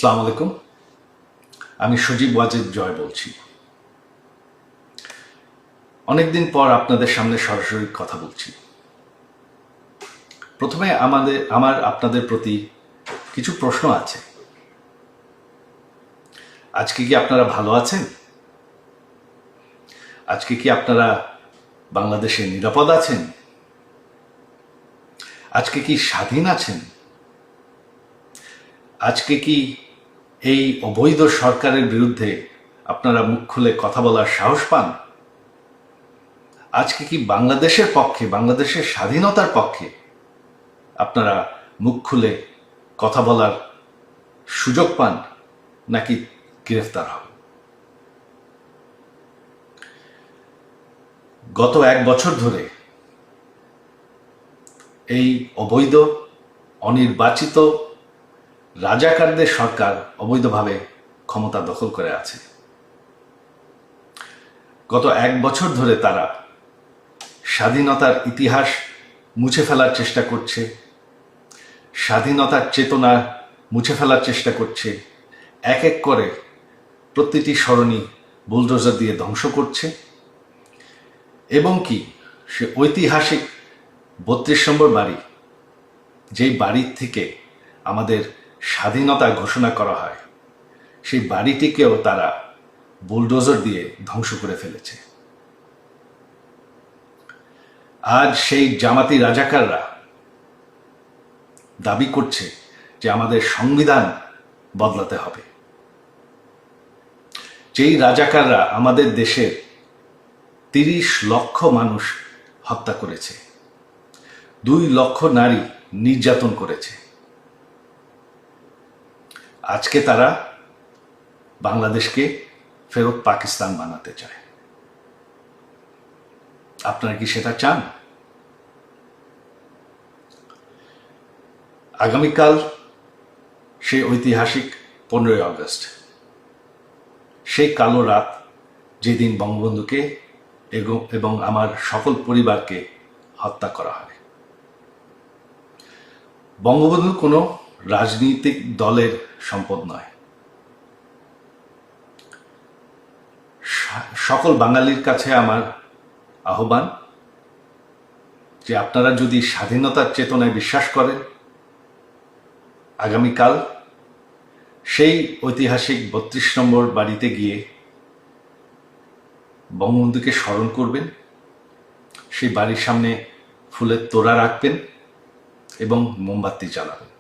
আসসালামু আলাইকুম। আমি সজীব ওয়াজেদ জয় বলছি। অনেকদিন পর আপনাদের সামনে সরাসরি কথা বলছি। প্রথমে আমার আপনাদের প্রতি কিছু প্রশ্ন আছে। আজকে কি আপনারা ভালো আছেন? আজকে কি আপনারা বাংলাদেশে নিরাপদ আছেন? আজকে কি স্বাধীন আছেন? আজকে কি এই অবৈধ সরকারের বিরুদ্ধে আপনারা মুখ খুলে কথা বলার সাহস পান? আজকে কি বাংলাদেশের পক্ষে, বাংলাদেশের স্বাধীনতার পক্ষে আপনারা মুখ খুলে কথা বলার সুযোগ পান, নাকি গ্রেফতার হন? গত 1 বছর ধরে এই অবৈধ অনির্বাচিত রাজাকারদের সরকার অবৈধভাবে ক্ষমতা দখল করে আছে। গত 1 বছর ধরে তারা স্বাধীনতার ইতিহাস মুছে ফেলার চেষ্টা করছে, স্বাধীনতার চেতনা মুছে ফেলার চেষ্টা করছে, এক এক করে প্রতিটি সরণি বুলডোজার দিয়ে ধ্বংস করছে এবং কি সে ঐতিহাসিক 32 নম্বর বাড়ি, যেই বাড়ির থেকে আমাদের স্বাধীনতা ঘোষণা করা হয়, সেই বাড়িটিকেও তারা বুলডোজার দিয়ে ধ্বংস করে ফেলেছে। আজ সেই জামাতি রাজাকাররা দাবি করছে যে আমাদের সংবিধান বদলাতে হবে। যেই রাজাকাররা আমাদের দেশের 30 লক্ষ মানুষ হত্যা করেছে, 2 লক্ষ নারী নির্যাতন করেছে, আজকে তারা বাংলাদেশকে ফেরত পাকিস্তান বানাতে চায়। আপনারা কি সেটা চান? আগামীকাল সেই ঐতিহাসিক 15ই আগস্ট, সেই কালো রাত, যেদিন বঙ্গবন্ধুকে এবং আমার সকল পরিবারকে হত্যা করা হয়। বঙ্গবন্ধু কোনো রাজনৈতিক দলের সম্পদ নয়। সকল বাঙালির কাছে আমার আহ্বান যে আপনারা যদি স্বাধীনতার চেতনায় বিশ্বাস করেন, আগামীকাল সেই ঐতিহাসিক 32 নম্বর বাড়িতে গিয়ে বঙ্গবন্ধুকে স্মরণ করবেন, সেই বাড়ির সামনে ফুলের তোড়া রাখবেন এবং মোমবাতি জ্বালাবেন।